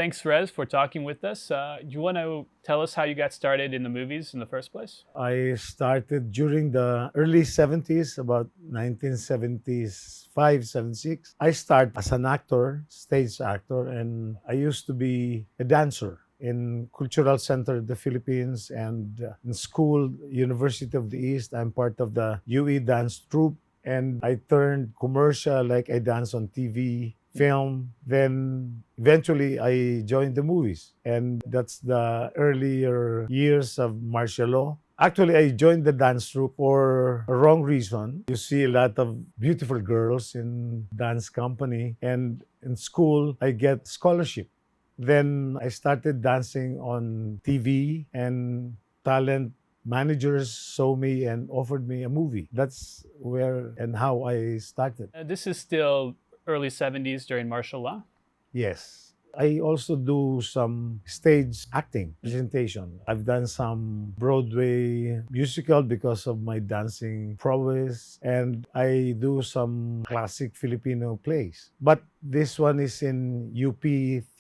Thanks, Rez, for talking with us. You want to tell us how you got started in the movies in the first place? I started during the early 70s, about 1975, 76. I started as an actor, stage actor, and I used to be a dancer in Cultural Center of the Philippines and in school, University of the East. I'm part of the UE dance troupe, and I turned commercial, like I dance on TV, film. Then eventually I joined the movies, and that's the earlier years of martial law. Actually, I joined the dance troupe for a wrong reason. You see a lot of beautiful girls in dance company, and in school I get scholarship. Then I started dancing on TV, and talent managers saw me and offered me a movie. That's where and how I started. This is still early 70s during martial law. Yes. I also do some stage acting presentation. I've done some Broadway musical because of my dancing prowess, and I do some classic Filipino plays. But this one is in UP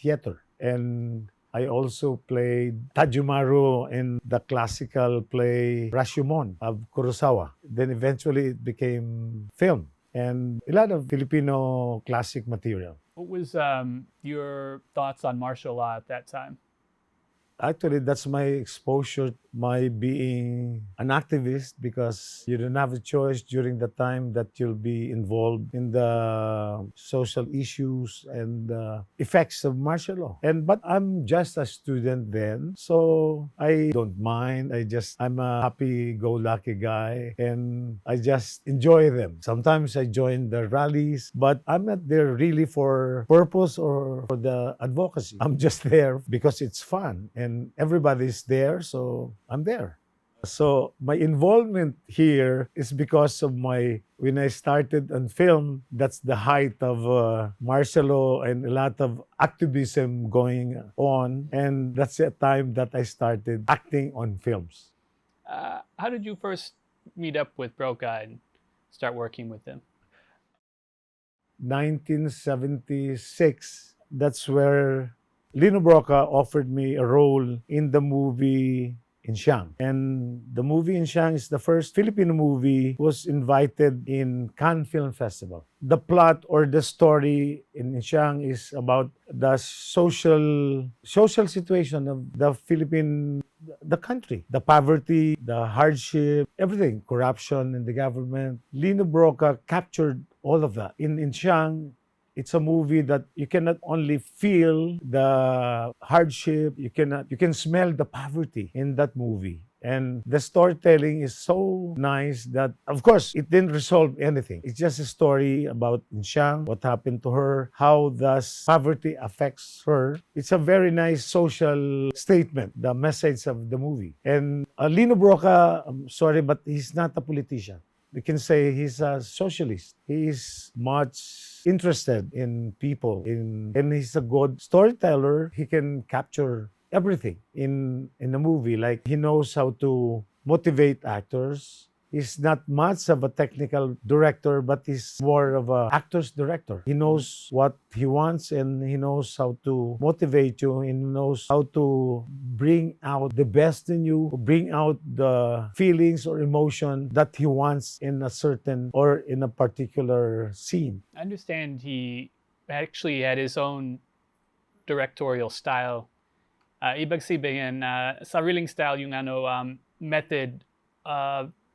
Theater. And I also played Tajumaru in the classical play Rashomon of Kurosawa. Then eventually it became film and a lot of Filipino classic material. What was your thoughts on martial law at that time? Actually, that's my exposure, my being an activist, because you don't have a choice during the time that you'll be involved in the social issues and the effects of martial law. But I'm just a student then, so I don't mind. I'm a happy-go-lucky guy, and I just enjoy them. Sometimes I join the rallies, but I'm not there really for purpose or for the advocacy. I'm just there because it's fun and everybody's there, so I'm there. So my involvement here is because of when I started on film, that's the height of martial law and a lot of activism going on. And that's the time that I started acting on films. How did you first meet up with Broca and start working with him? 1976, that's where Lino Broca offered me a role in the movie Insyang. And the movie Insyang is the first Filipino movie was invited in Cannes Film Festival. The plot or the story in Insyang is about the social situation of the the country, the poverty, the hardship, everything, corruption in the government. Lino Broca captured all of that. In Insyang, it's a movie that you cannot only feel the hardship, you can smell the poverty in that movie. And the storytelling is so nice that, of course, it didn't resolve anything. It's just a story about Insyang, what happened to her, how thus poverty affects her. It's a very nice social statement, the message of the movie. And Lino Broca, I'm sorry, but he's not a politician. We can say he's a socialist. He is much interested in people, and he's a good storyteller. He can capture everything in a movie. Like, he knows how to motivate actors. He's not much of a technical director, but he's more of an actor's director. He knows what he wants, and he knows how to motivate you, and he knows how to bring out the best in you, bring out the feelings or emotion that he wants in a certain or in a particular scene. I understand he actually had his own directorial style. Ibig sabihin, sariling style yung method.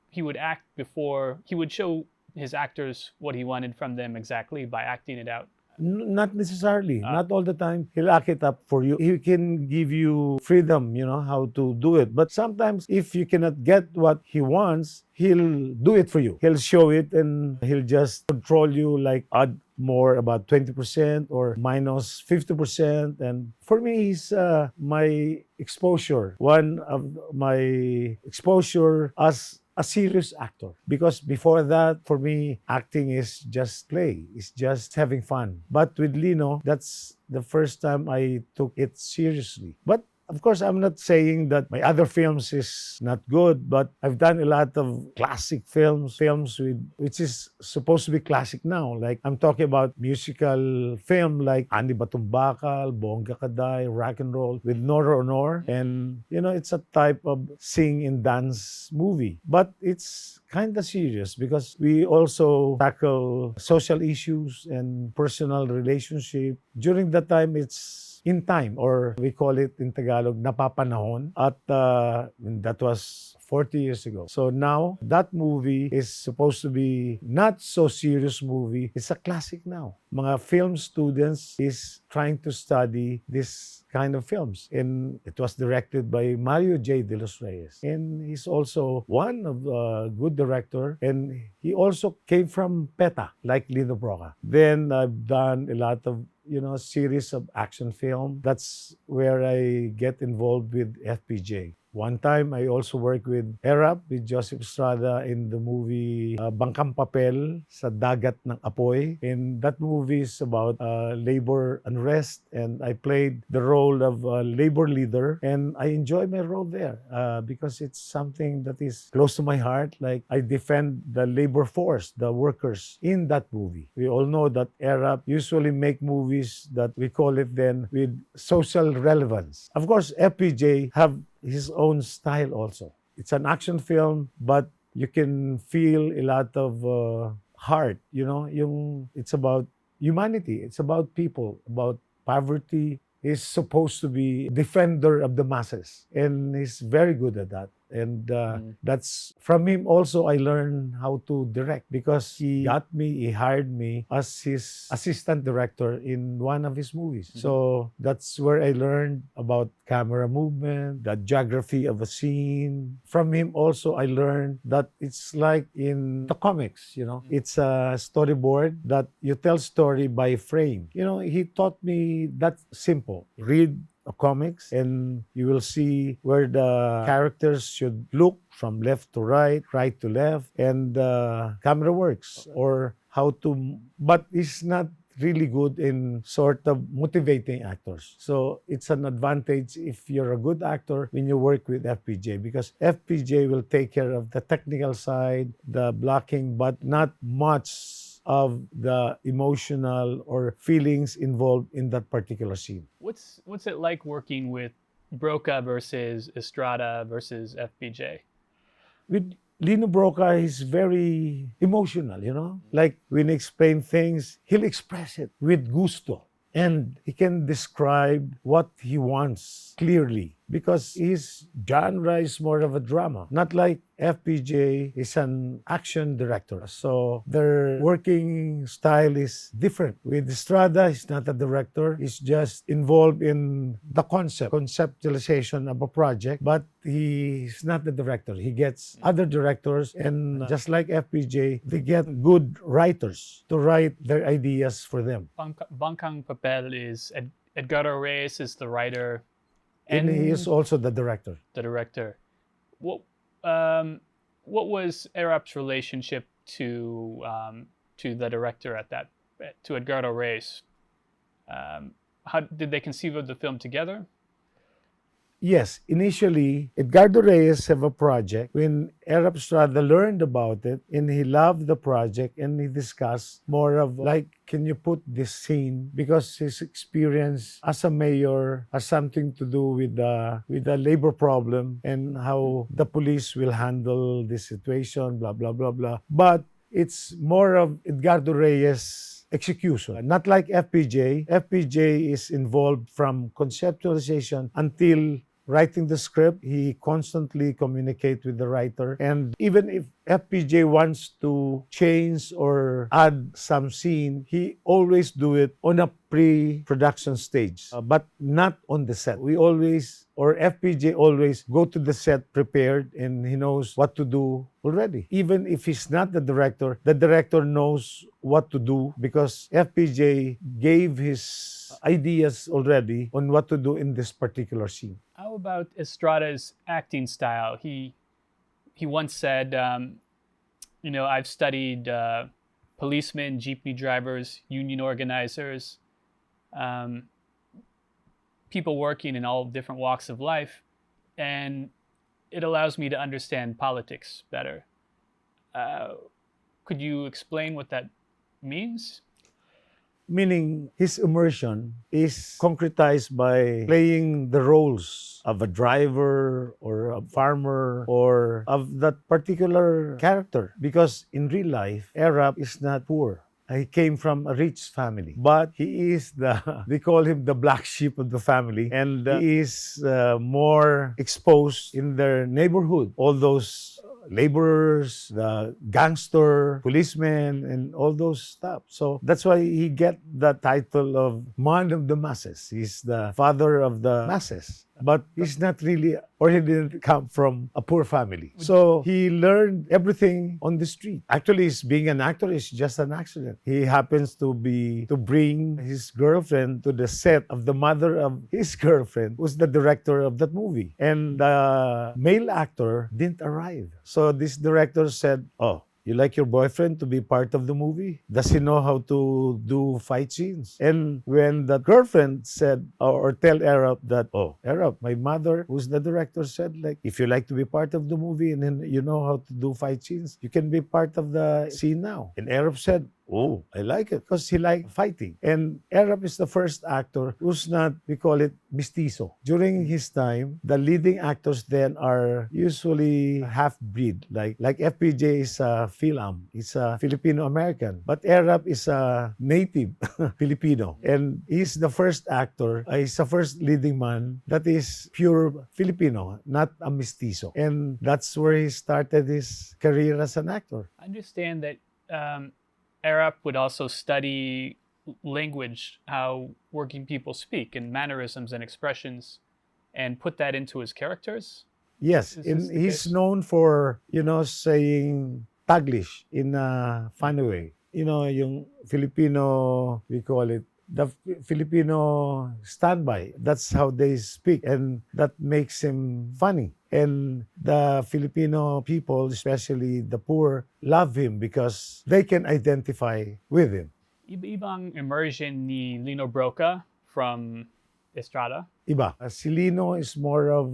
He would act before he would show his actors what he wanted from them exactly by acting it out. Not necessarily, not all the time. He'll act it up for you. He can give you freedom, how to do it. But sometimes if you cannot get what he wants, he'll do it for you. He'll show it, and he'll just control you, like add more about 20% or minus 50%. And for me, he's my exposure, one of my exposure as a serious actor. Because before that, for me, acting is just play. It's just having fun. But with Lino, that's the first time I took it seriously. But Of course, I'm not saying that my other films is not good, but I've done a lot of classic films with which is supposed to be classic now. Like I'm talking about musical film like Ani Batong Bakal, Bongga Kaday, Rock and Roll with Nora Honor, and it's a type of sing and dance movie, but it's kind of serious because we also tackle social issues and personal relationship. During that time, it's in time, or we call it in Tagalog, napapanahon. At that was 40 years ago. So now, that movie is supposed to be not so serious movie. It's a classic now. Mga film students is trying to study this kind of films. And it was directed by Mario J. De Los Reyes. And he's also one of a good director. And he also came from PETA, like Lino Broca. Then I've done a lot of series of action film. That's where I get involved with FPJ. One time, I also worked with Erap, with Joseph Estrada in the movie Bangkang Papel, Sa Dagat ng Apoy. And that movie is about labor unrest, and I played the role of a labor leader, and I enjoy my role there because it's something that is close to my heart. Like, I defend the labor force, the workers in that movie. We all know that Erap usually make movies that we call it then with social relevance. Of course, FPJ have his own style also. It's an action film, but you can feel a lot of heart, it's about humanity, it's about people, about poverty. He's supposed to be defender of the masses, and he's very good at that. And that's from him also I learned how to direct, because he hired me as his assistant director in one of his movies. So that's where I learned about camera movement, the geography of a scene. From him also I learned that it's like in the comics, it's a storyboard that you tell story by frame. He taught me that simple. Read comics and you will see where the characters should look from left to right, right to left, and camera works, or how to, but it's not really good in sort of motivating actors. So it's an advantage if you're a good actor when you work with FPJ, because FPJ will take care of the technical side, the blocking, but not much of the emotional or feelings involved in that particular scene. What's it like working with Broca versus Estrada versus FPJ? With Lino Broca, he's very emotional, Like when he explains things, he'll express it with gusto. And he can describe what he wants clearly, because his genre is more of a drama. Not like FPJ is an action director. So their working style is different. With Estrada, he's not a director. He's just involved in the conceptualization of a project, but he's not the director. He gets other directors, and just like FPJ, they get good writers to write their ideas for them. Bangkang Papel is Edgardo Reyes is the writer. And he is also the director. The director. What was Erap's relationship to the director to Edgardo Reyes? How did they conceive of the film together? Yes, initially, Edgardo Reyes have a project. When Erap Estrada learned about it, and he loved the project, and he discussed more of like, can you put this scene? Because his experience as a mayor has something to do with the labor problem and how the police will handle this situation, blah, blah, blah, blah. But it's more of Edgardo Reyes' execution. Not like FPJ. FPJ is involved from conceptualization until writing the script. He constantly communicates with the writer. And even if FPJ wants to change or add some scene, he always do it on a pre-production stage, but not on the set. FPJ always go to the set prepared, and he knows what to do already. Even if he's not the director knows what to do, because FPJ gave his ideas already on what to do in this particular scene. How about Estrada's acting style? He once said, I've studied policemen, jeepney drivers, union organizers, people working in all different walks of life, and it allows me to understand politics better. Uh, could you explain what that means? Meaning his immersion is concretized by playing the roles of a driver or a farmer or of that particular character. Because in real life, Arab is not poor. He came from a rich family, but he is they call him the black sheep of the family, and he is more exposed in their neighborhood. All those laborers, the gangster, policemen, and all those stuff. So that's why he get the title of man of the masses. He's the father of the masses. But he's not really, or he didn't come from a poor family. So he learned everything on the street. Actually, being an actor is just an accident. He happens to bring his girlfriend to the set of the mother of his girlfriend, who's the director of that movie. And the male actor didn't arrive. So this director said, "Oh, you like your boyfriend to be part of the movie? Does he know how to do fight scenes?" And when the girlfriend said, or tell Arab that, "Oh, Arab, my mother, who's the director, said, like, if you like to be part of the movie and then you know how to do fight scenes, you can be part of the scene now." And Arab said, "Oh, I like it," because he liked fighting. And Arab is the first actor who's not, we call it, mestizo. During his time, the leading actors then are usually half-breed. Like FPJ is a Philam. He's a Filipino-American. But Arab is a native Filipino. And he's the first actor, he's the first leading man that is pure Filipino, not a mestizo. And that's where he started his career as an actor. I understand that Arap would also study language, how working people speak, and mannerisms and expressions, and put that into his characters. Yes, Is this the he's case? known for, saying Taglish in a funny way. Yung Filipino, we call it, the Filipino standby. That's how they speak, and that makes him funny. And the Filipino people, especially the poor, love him because they can identify with him. Iba-ibang immersion ni Lino Broca from Estrada. Iba. Si Lino is more of,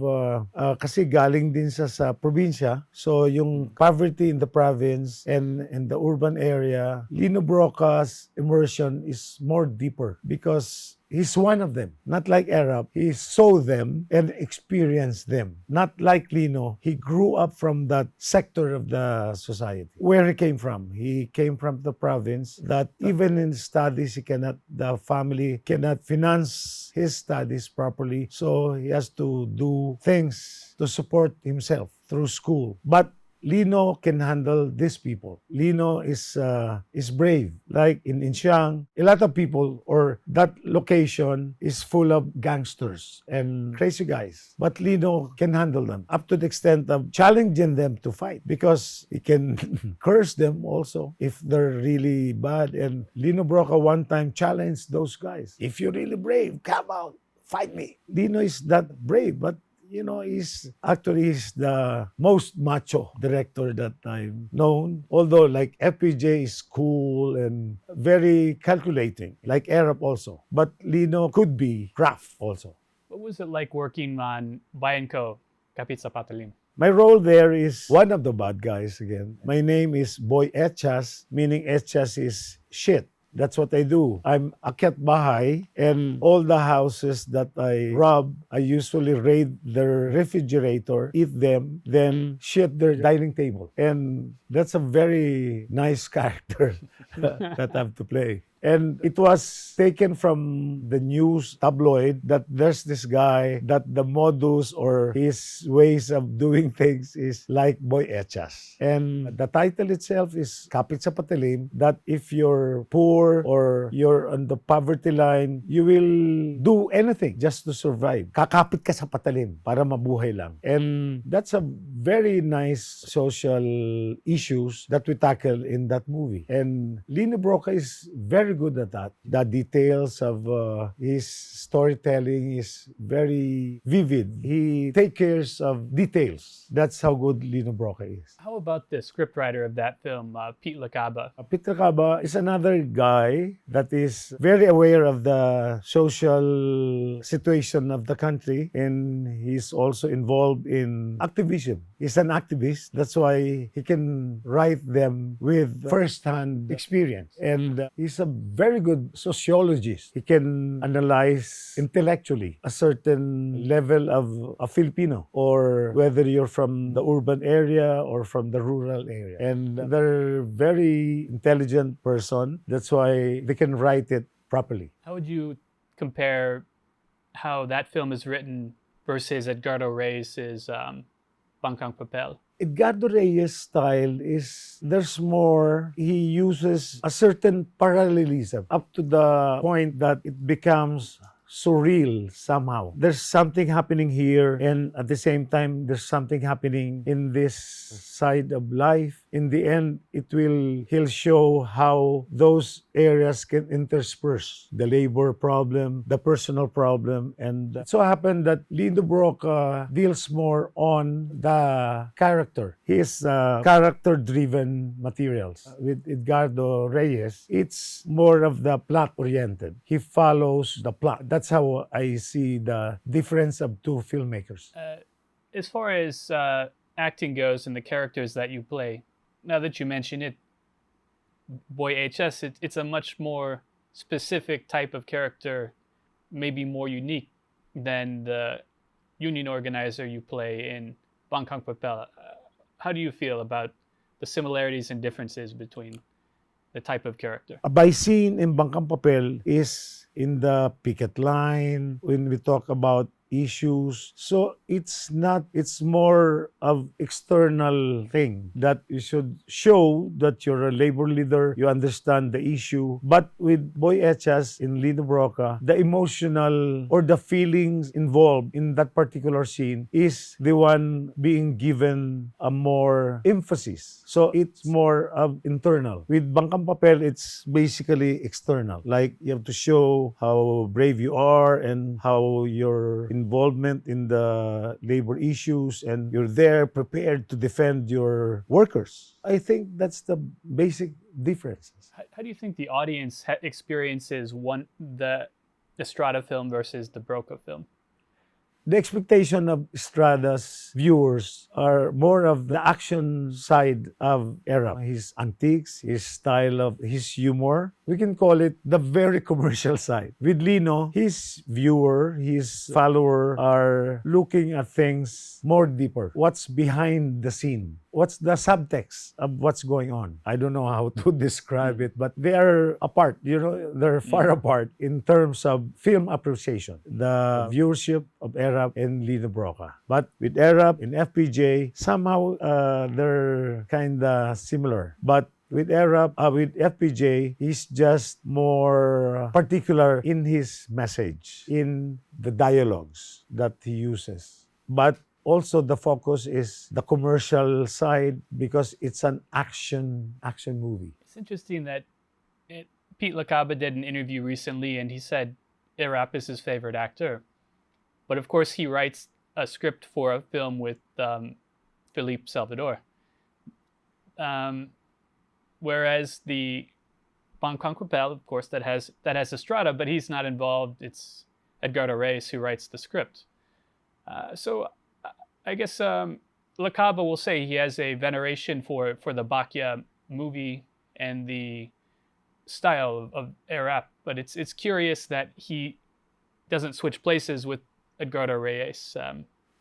kasi galing din sa probinsya. So yung poverty in the province and in the urban area, Lino Broca's immersion is more deeper because he's one of them. Not like Arab, he saw them and experienced them. Not like Lino, he grew up from that sector of the society. Where he came from the province that even in studies, the family cannot finance his studies properly. So he has to do things to support himself through school. But Lino can handle these people. Lino is brave. Like in Inxiang, a lot of people, or that location is full of gangsters and crazy guys. But Lino can handle them up to the extent of challenging them to fight because he can curse them also if they're really bad. And Lino Broca one time challenged those guys. "If you're really brave, come out, fight me." Lino is that brave, but he's the most macho director that I've known. Although like FPJ is cool and very calculating, like Arab also. But Lino could be rough also. What was it like working on Bayan Ko, Kapit sa Patalim? My role there is one of the bad guys again. My name is Boy Echas, meaning Echas is shit. That's what I do. I'm akyat bahay, and all the houses that I rob, I usually raid their refrigerator, eat them, then shit their dining table. And that's a very nice character that I have to play. And it was taken from the news tabloid that there's this guy that the modus or his ways of doing things is like Boy Echas. And the title itself is Kapit sa Patalim, that if you're poor or you're on the poverty line, you will do anything just to survive. Kakapit ka sa patalim para mabuhay lang. And that's a very nice social issues that we tackle in that movie. And Lino Broca is very good at that. The details of his storytelling is very vivid. He takes care of details. That's how good Lino Broca is. How about the scriptwriter of that film, Pete Lacaba? Peter Caba is another guy that is very aware of the social situation of the country, and he's also involved in activism. He's an activist. That's why he can write them with first-hand experience. And he's a very good sociologist. He can analyze intellectually a certain level of a Filipino, or whether you're from the urban area or from the rural area. And they're very intelligent person. That's why they can write it properly. How would you compare how that film is written versus Edgardo Reyes' Bangkang Papel? Edgardo Reyes' style is, there's more, he uses a certain parallelism up to the point that it becomes surreal somehow. There's something happening here, and at the same time, there's something happening in this side of life. In the end, he'll show how those areas can intersperse the labor problem, the personal problem, and it so happened that Lino Broca deals more on the character. He is character-driven materials. With Edgardo Reyes, it's more of the plot-oriented. He follows the plot. That's how I see the difference of two filmmakers. As far as acting goes and the characters that you play, now that you mention it, Boy HS, it's a much more specific type of character, maybe more unique than the union organizer you play in Bangkang Papel. How do you feel about the similarities and differences between the type of character? By scene in Bangkang Papel is in the picket line, when we talk about issues. So it's more of external thing that you should show that you're a labor leader, you understand the issue. But with Boy Echas in Lino Broca, the emotional or the feelings involved in that particular scene is the one being given a more emphasis. So it's more of internal. With Bangkang Papel, it's basically external. Like you have to show how brave you are and how your involvement in the labor issues, and you're there prepared to defend your workers. I think that's the basic differences. How do you think the audience experiences the Estrada film versus the Broca film? The expectation of Estrada's viewers are more of the action side of Era. His antiques, his style of his humor. We can call it the very commercial side. With Lino, his viewer, his follower are looking at things more deeper. What's behind the scene? What's the subtext of what's going on? I don't know how to describe it, but they are apart. They're far apart in terms of film appreciation. The viewership of Erap and Lino Broca. But with Erap and FPJ, somehow they're kind of similar. But with FPJ, he's just more particular in his message, in the dialogues that he uses. But also, the focus is the commercial side because it's an action movie. It's interesting that Pete Lacaba did an interview recently, and he said Erap is his favorite actor. But of course, he writes a script for a film with Philippe Salvador. Whereas the Bangkang Papel, of course, that has Estrada, but he's not involved. It's Edgardo Reyes who writes the script. So I guess Lacaba will say he has a veneration for the Bakya movie and the style of Erap, but it's curious that he doesn't switch places with Edgardo Reyes.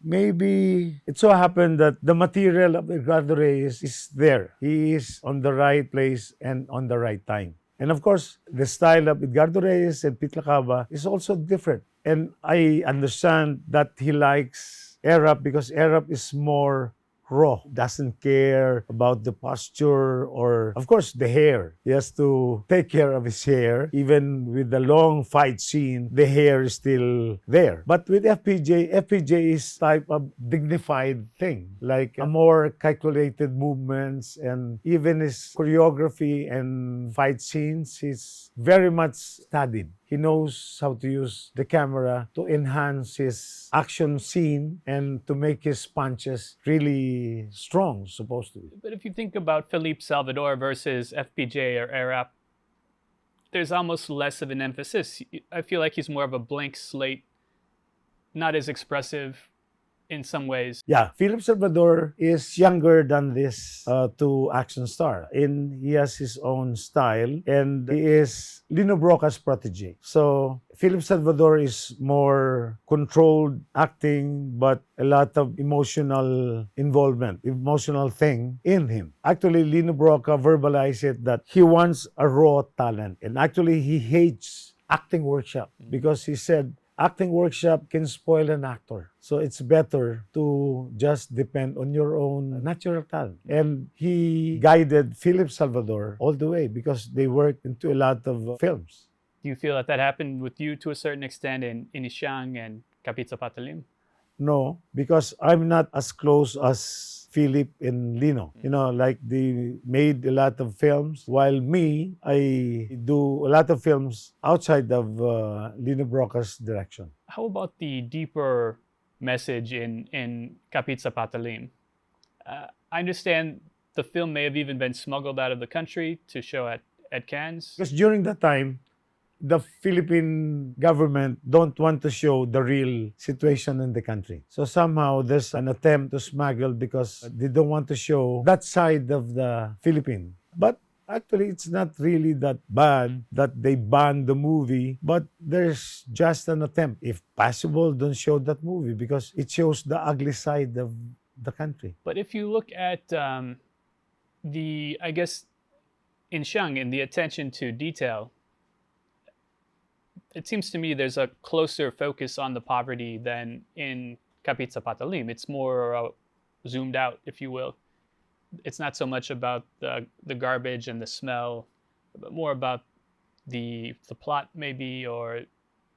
Maybe it so happened that the material of Edgardo Reyes is there. He is on the right place and on the right time. And of course, the style of Edgardo Reyes and Pete Lacaba is also different. And I understand that he likes Erap because Erap is more raw, doesn't care about the posture or, of course, the hair. He has to take care of his hair. Even with the long fight scene, the hair is still there. But with FPJ is type of dignified thing, like a more calculated movements, and even his choreography and fight scenes is very much studied. He knows how to use the camera to enhance his action scene and to make his punches really strong, supposed to be. But if you think about Philippe Salvador versus FPJ or Arap, there's almost less of an emphasis. I feel like he's more of a blank slate, not as expressive in some ways. Yeah, Philip Salvador is younger than this two action star. He has his own style, and he is Lino Broca's protege. So Philip Salvador is more controlled acting, but a lot of emotional involvement, emotional thing in him. Actually, Lino Broca verbalized it that he wants a raw talent, and actually he hates acting workshop because he said acting workshop can spoil an actor. So it's better to just depend on your own natural talent. And he guided Philip Salvador all the way because they worked into a lot of films. Do you feel that that happened with you to a certain extent in Inishang and Kapitsa Patalim? No, because I'm not as close as Philip and Lino. You know, like they made a lot of films, while me, I do a lot of films outside of Lino Broca's direction. How about the deeper message in Kapitsa Patalim? I understand the film may have even been smuggled out of the country to show at Cannes. Because during that time, the Philippine government don't want to show the real situation in the country. So somehow there's an attempt to smuggle because they don't want to show that side of the Philippines. But actually, it's not really that bad that they banned the movie, but there's just an attempt. If possible, don't show that movie because it shows the ugly side of the country. But if you look at I guess, in Shang, in the attention to detail, it seems to me there's a closer focus on the poverty than in Kapitsa Patalim. It's more zoomed out, if you will. It's not so much about the garbage and the smell, but more about the plot maybe, or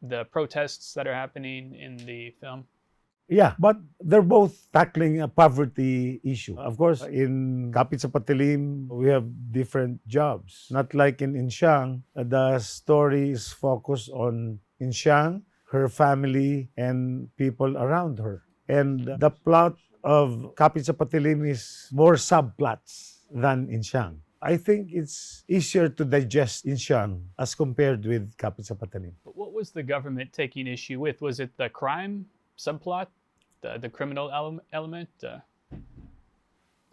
the protests that are happening in the film. Yeah, but they're both tackling a poverty issue. Of course, in Kapit sa Patilim, we have different jobs. Not like in Insyang, the story is focused on Insyang, her family, and people around her. And the plot of Kapit sa Patilim is more subplots than Insyang. I think it's easier to digest Insyang as compared with Kapit sa Patilim. But what was the government taking issue with? Was it the crime subplot, the criminal element, the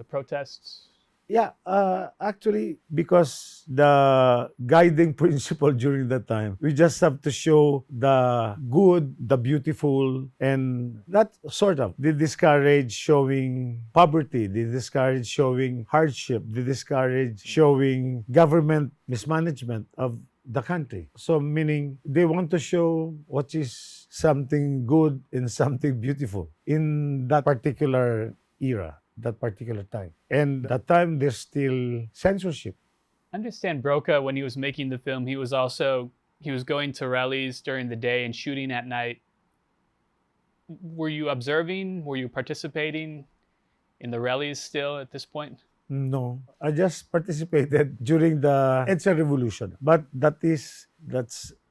protests? Yeah, actually, because the guiding principle during that time, we just have to show the good, the beautiful, and that sort of. They discourage showing poverty, they discourage showing hardship, they discourage showing government mismanagement of the country. So meaning they want to show what is something good and something beautiful in that particular era, that particular time. And that time there's still censorship. I understand Broca, when he was making the film, he was going to rallies during the day and shooting at night. Were you observing? Were you participating in the rallies still at this point? No, I just participated during the EDSA revolution. But that's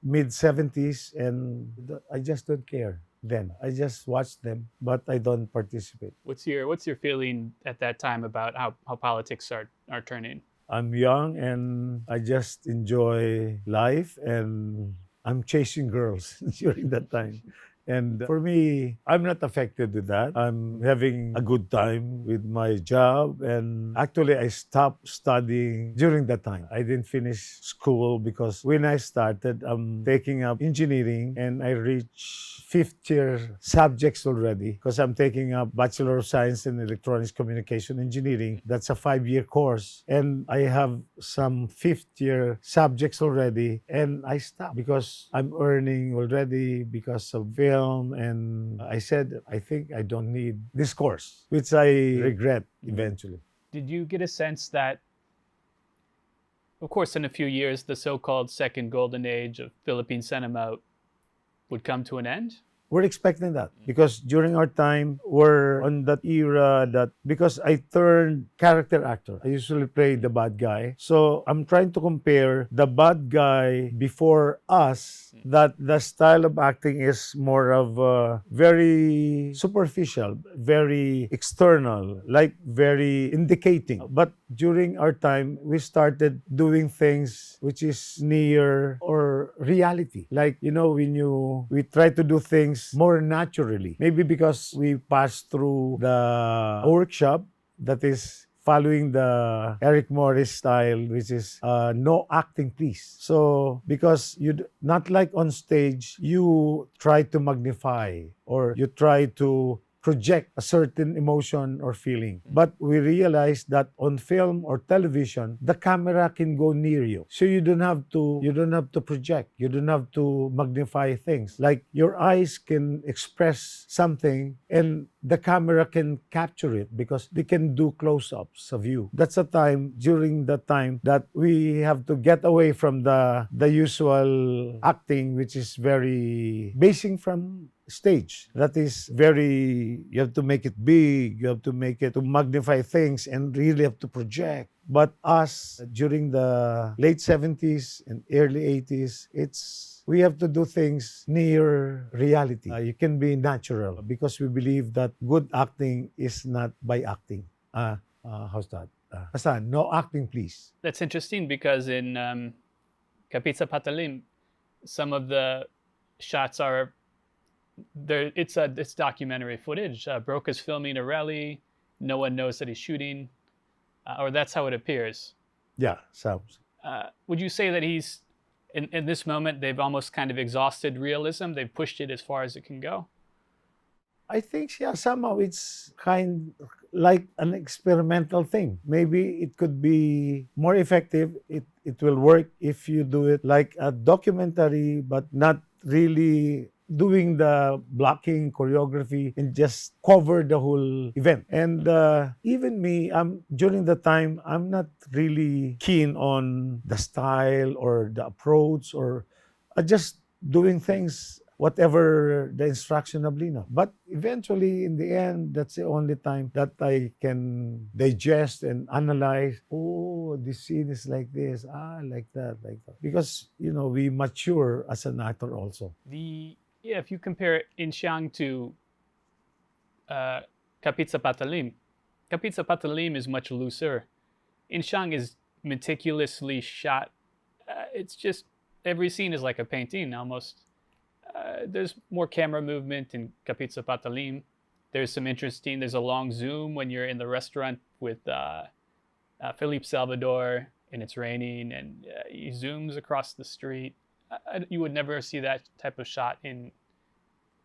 mid-70s, and I just don't care then. I just watch them, but I don't participate. What's your feeling at that time about how politics are turning? I'm young and I just enjoy life, and I'm chasing girls during that time. And for me, I'm not affected with that. I'm having a good time with my job. And actually, I stopped studying during that time. I didn't finish school because when I started, I'm taking up engineering, and I reached fifth year subjects already because I'm taking up Bachelor of Science in Electronics Communication Engineering. That's a 5-year course. And I have some fifth year subjects already. And I stopped because I'm earning already because of film film, and I said, I think I don't need this course, which I regret eventually. Did you get a sense that, of course, in a few years, the so-called second golden age of Philippine cinema would come to an end? We're expecting that because during our time, we're on that era that because I turned character actor, I usually play the bad guy. So I'm trying to compare the bad guy before us, that the style of acting is more of very superficial, very external, like very indicating. But during our time, we started doing things which is near or reality. Like, we try to do things more naturally. Maybe because we passed through the workshop that is following the Eric Morris style, which is no acting, please. So, because not like on stage, you try to magnify or you try to project a certain emotion or feeling. But we realized that on film or television, the camera can go near you. So you don't have to project. You don't have to magnify things. Like your eyes can express something and the camera can capture it because they can do close-ups of you. That's a time, during the time that we have to get away from the usual acting, which is very basing from stage. That is very, you have to make it big, you have to make it to magnify things and really have to project. But us, during the late 70s and early 80s, we have to do things near reality. You can be natural because we believe that good acting is not by acting. How's that? Basta, no acting, please. That's interesting because in Kapit sa Patalim, some of the shots are there. It's documentary footage. Broca's filming a rally. No one knows that he's shooting, or that's how it appears. Yeah, sounds. Would you say that he's in this moment they've almost kind of exhausted realism? They've pushed it as far as it can go. I think, yeah, somehow it's kind like an experimental thing. Maybe it could be more effective. It will work if you do it like a documentary, but not really doing the blocking, choreography, and just cover the whole event. And even me, during the time, I'm not really keen on the style or the approach or just doing things whatever the instruction of Lino. But eventually, in the end, that's the only time that I can digest and analyze, oh, this scene is like this, like that, like that. Because, we mature as an actor also. If you compare Insyang to Kapit sa Patalim, Kapit sa Patalim is much looser. Insyang is meticulously shot. It's just, every scene is like a painting almost. There's more camera movement in Kapit sa Patalim. There's a long zoom when you're in the restaurant with Philippe Salvador and it's raining and he zooms across the street. You would never see that type of shot in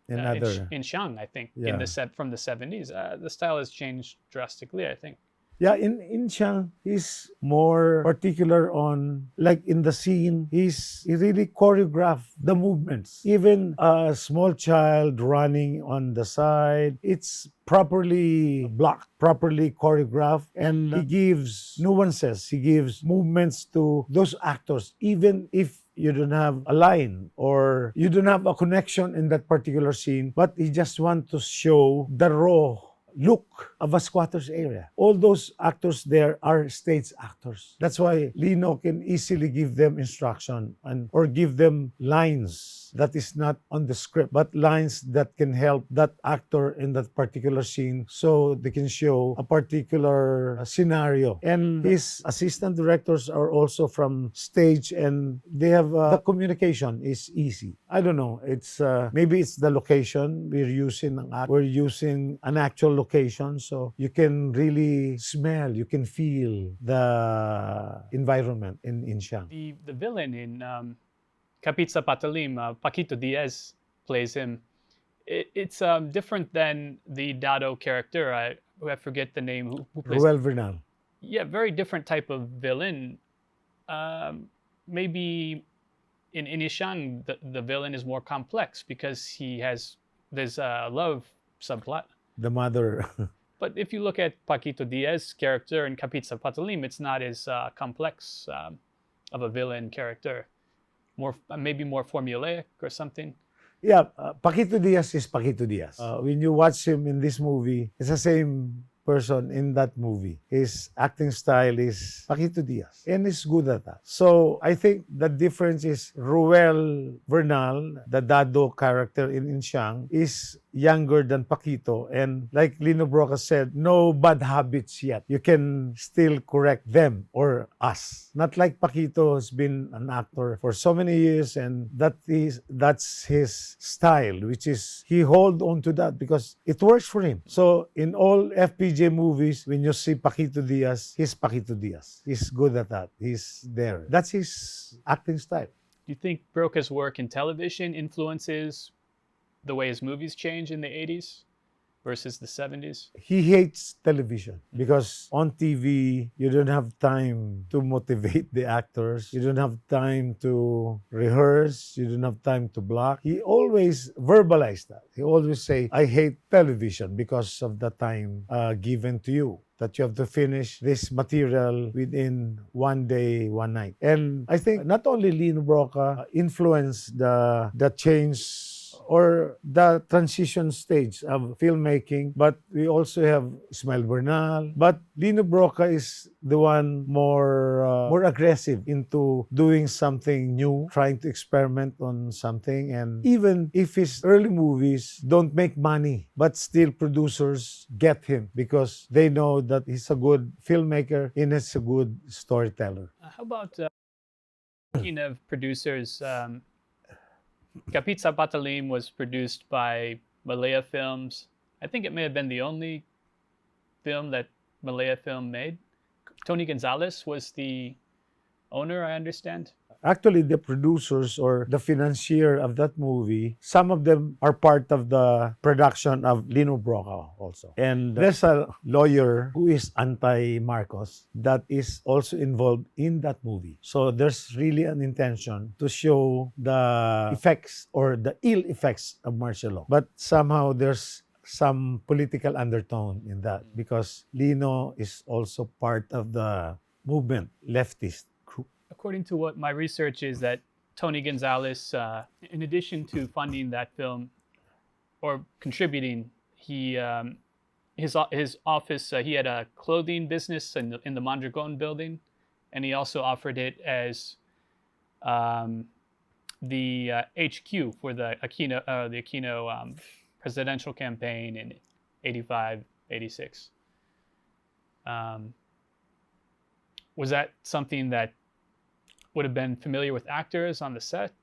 Insyang, I think, Yeah. from the 70s. The style has changed drastically, I think. Yeah, in Insyang, he's more particular on, like in the scene, he really choreographed the movements. Even a small child running on the side, it's properly blocked, properly choreographed, and he gives nuances, he gives movements to those actors, even if you don't have a line or you don't have a connection in that particular scene, but you just want to show the raw look of a squatter's area. All those actors there are stage actors. That's why Lino can easily give them instruction or give them lines that is not on the script, but lines that can help that actor in that particular scene so they can show a particular scenario. And his assistant directors are also from stage and they have the communication is easy. I don't know. It's maybe it's the location we're using an actual location, so you can really smell, you can feel the environment in Insyang. The villain in Kapit sa Patalim, Paquito Diaz plays him. It's different than the Dado character. I forget the name. Who plays Ruel Vernal. Yeah, very different type of villain. Maybe in Insyang, the villain is more complex because he has there's a love subplot. The mother. But if you look at Paquito Diaz's character in Kapit sa Patalim, it's not as complex of a villain character. Maybe more formulaic or something. Yeah, Paquito Diaz is Paquito Diaz. When you watch him in this movie, it's the same person in that movie. His acting style is Paquito Diaz, and he's good at that. So I think the difference is Ruel Bernal, the Dado character in Insyang, is younger than Paquito, and like Lino Broca said, no bad habits yet. You can still correct them or us. Not like Paquito has been an actor for so many years, and that's his style, which is he hold on to that because it works for him. So in all FPJ movies, when you see Paquito Diaz, he's Paquito Diaz. He's good at that. He's there. That's his acting style. Do you think Broca's work in television influences the way his movies change in the 80s versus the 70s? He hates television because on TV, you don't have time to motivate the actors. You don't have time to rehearse. You don't have time to block. He always verbalized that. He always say, I hate television because of the time given to you, that you have to finish this material within one day, one night. And I think not only Lino Broca influenced the change or the transition stage of filmmaking, but we also have Ismael Bernal. But Lino Broca is the one more aggressive into doing something new, trying to experiment on something. And even if his early movies don't make money, but still producers get him because they know that he's a good filmmaker and he's a good storyteller. How about speaking of producers? Kapit sa Patalim was produced by Malaya Films. I think it may have been the only film that Malaya Film made. Tony Gonzalez was the owner, I understand. Actually, the producers or the financier of that movie, some of them are part of the production of Lino Broca also. And there's a lawyer who is anti-Marcos that is also involved in that movie. So there's really an intention to show the effects or the ill effects of martial law. But somehow there's some political undertone in that because Lino is also part of the movement, leftist. According to what my research is, that Tony Gonzalez, in addition to funding that film or contributing, his office, he had a clothing business in the Mondragon building, and he also offered it as the HQ for the Aquino presidential campaign in 85, 86. Was that something that would have been familiar with actors on the set?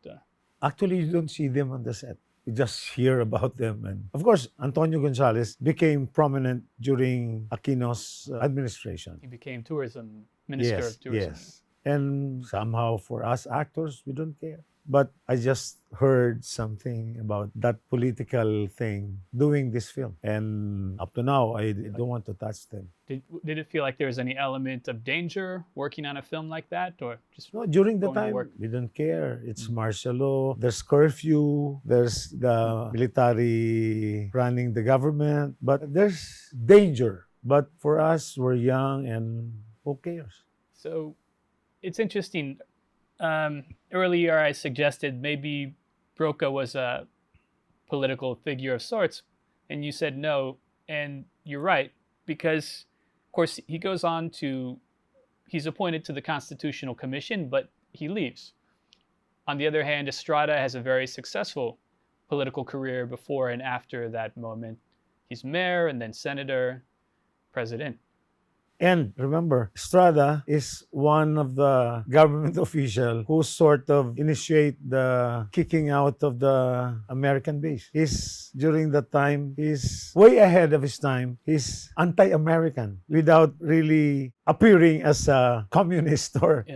Actually, you don't see them on the set. You just hear about them. And of course, Antonio Gonzalez became prominent during Aquino's administration. He became tourism minister of tourism. Yes. And somehow for us actors, we don't care. But I just heard something about that political thing doing this film. And up to now, I don't want to touch them. Did it feel like there was any element of danger working on a film like that? Or just no, during the going to time, work? we don't care. It's martial law. There's curfew. There's the military running the government. But there's danger. But for us, we're young and who cares? So it's interesting. Earlier, I suggested maybe Broca was a political figure of sorts, and you said no, and you're right, because, of course, he's appointed to the Constitutional Commission, but he leaves. On the other hand, Estrada has a very successful political career before and after that moment. He's mayor and then senator, president. And remember, Estrada is one of the government officials who sort of initiate the kicking out of the American base. During that time, he's way ahead of his time. He's anti-American without really appearing as a communist or,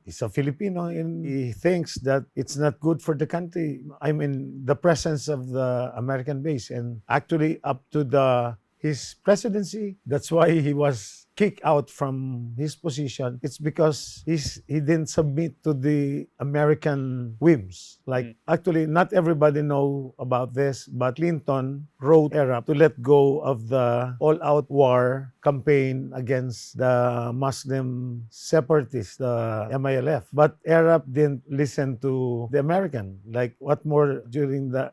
he's a Filipino and he thinks that it's not good for the country. I mean, the presence of the American base. And actually, up to his presidency, that's why he was kicked out from his position, it's because he didn't submit to the American whims. Like, actually, not everybody know about this, but Clinton wrote Arab to let go of the all-out war campaign against the Muslim separatists, the MILF. But Arab didn't listen to the American. Like, what more,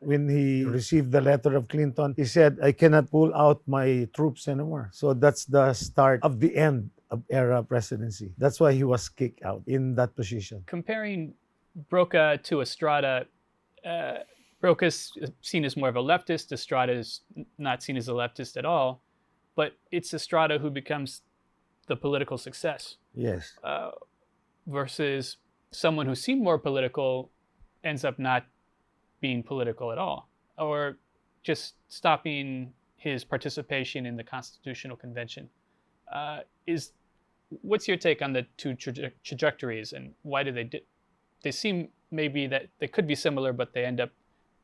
when he received the letter of Clinton, he said, I cannot pull out my troops anymore. So that's the start of the end of Arab presidency. That's why he was kicked out in that position. Comparing Broca to Estrada, Broca's seen as more of a leftist. Estrada is not seen as a leftist at all. But it's Estrada who becomes the political success. Yes. Versus someone who seemed more political ends up not being political at all, or just stopping his participation in the Constitutional Convention. What's your take on the two trajectories, and why do they seem maybe that they could be similar, but they end up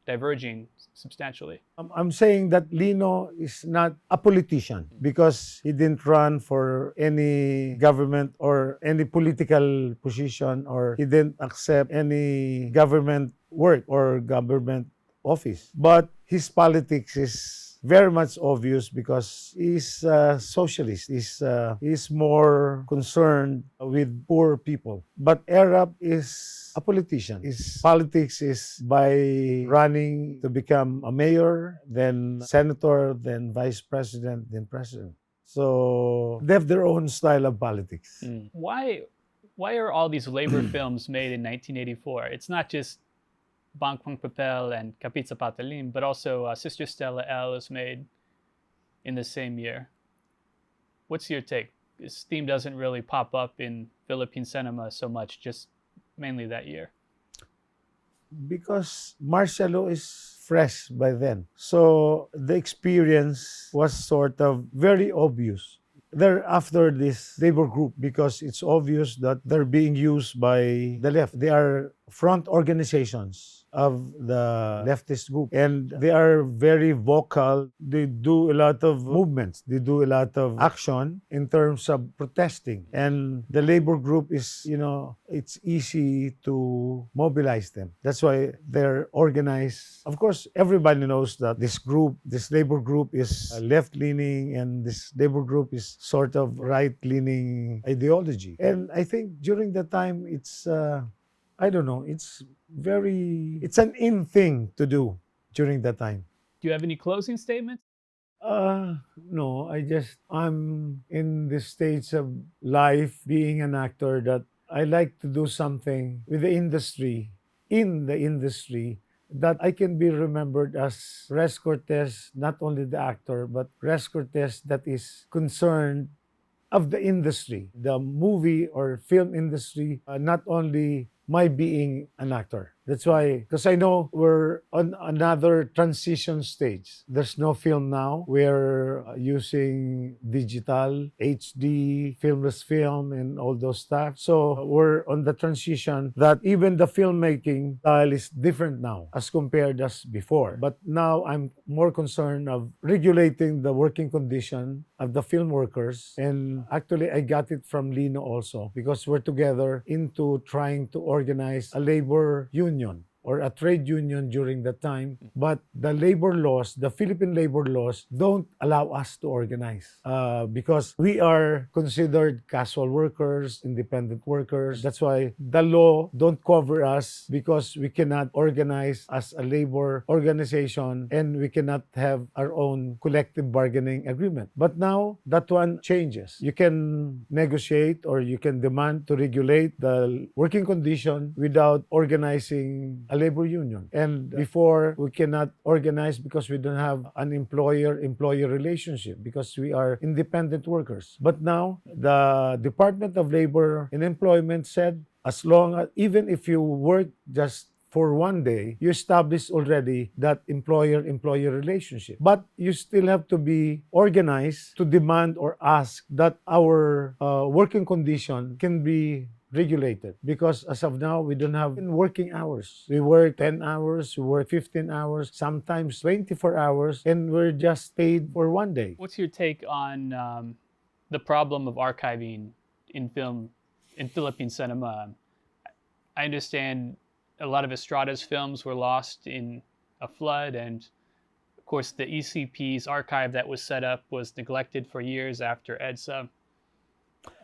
diverging substantially? I'm saying that Lino is not a politician because he didn't run for any government or any political position, or he didn't accept any government work or government office. But his politics is very much obvious because he's a socialist. He's more concerned with poor people. But Arab is a politician. His politics is by running to become a mayor, then senator, then vice president, then president. So they have their own style of politics. Why are all these labor films made in 1984? It's not just Bangkwang Papel and Kapit sa Patalim, but also Sister Stella L is made in the same year. What's your take? This theme doesn't really pop up in Philippine cinema so much, just mainly that year. Because martial law is fresh by then. So the experience was sort of very obvious. They're after this labor group because it's obvious that they're being used by the left. They are front organizations of the leftist group, and they are very vocal. They do a lot of movements. They do a lot of action in terms of protesting. And the labor group is, it's easy to mobilize them. That's why they're organized. Of course, everybody knows that this labor group is left-leaning, and this labor group is sort of right-leaning ideology. And I think during that time, it's I don't know, it's an in thing to do during that time. Do you have any closing statements? No, I'm in this stage of life being an actor that I like to do something with the industry, in the industry, that I can be remembered as Rez Cortez, not only the actor, but Rez Cortez that is concerned of the industry, the movie or film industry, not only my being an actor. That's why, because I know we're on another transition stage. There's no film now. We're using digital, HD, filmless film, and all those stuff. So we're on the transition that even the filmmaking style is different now as compared as before. But now I'm more concerned of regulating the working condition of the film workers. And actually, I got it from Lino also, because we're together into trying to organize a labor union or a trade union during that time. But the labor laws, the Philippine labor laws, don't allow us to organize because we are considered casual workers, independent workers. That's why the law don't cover us, because we cannot organize as a labor organization and we cannot have our own collective bargaining agreement. But now that one changes. You can negotiate or you can demand to regulate the working condition without organizing a labor union. And before, we cannot organize because we don't have an employer-employee relationship, because we are independent workers. But now, the Department of Labor and Employment said, as long as, even if you work just for one day, you establish already that employer-employee relationship. But you still have to be organized to demand or ask that our working condition can be regulated, because as of now, we don't have working hours. We work 10 hours, we work 15 hours, sometimes 24 hours, and we're just paid for one day. What's your take on the problem of archiving in film in Philippine cinema. I understand a lot of Estrada's films were lost in a flood, and of course the ECP's archive that was set up was neglected for years after EDSA.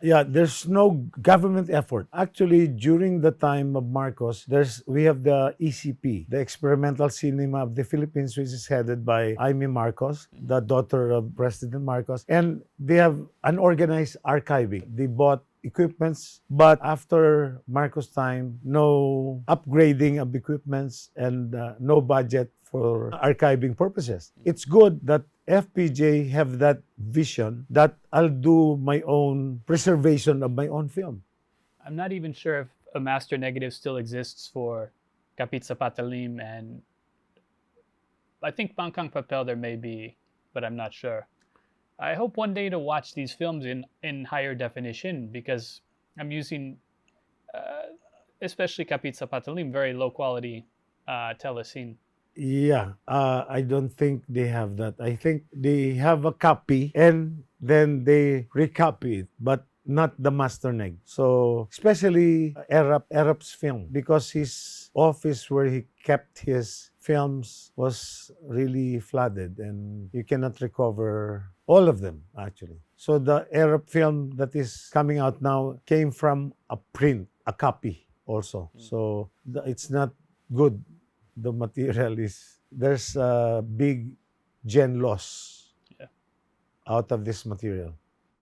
Yeah, there's no government effort. Actually, during the time of Marcos, we have the ECP, the Experimental Cinema of the Philippines, which is headed by Amy Marcos, the daughter of President Marcos, and they have unorganized archiving. They bought equipments, but after Marcos' time, no upgrading of equipments and no budget for archiving purposes. It's good that FPJ have that vision that I'll do my own preservation of my own film. I'm not even sure if a master negative still exists for Kapit sa Patalim, and I think Pangkang Papel there may be, but I'm not sure. I hope one day to watch these films in higher definition, because I'm using, especially Kapit sa Patalim, very low quality telescene. Yeah, I don't think they have that. I think they have a copy and then they recopy it, but not the master neg. So especially Erap's film, because his office where he kept his films was really flooded and you cannot recover all of them actually. So the Erap film that is coming out now came from a print, a copy also. So it's not good. The material there's a big gen loss out of this material.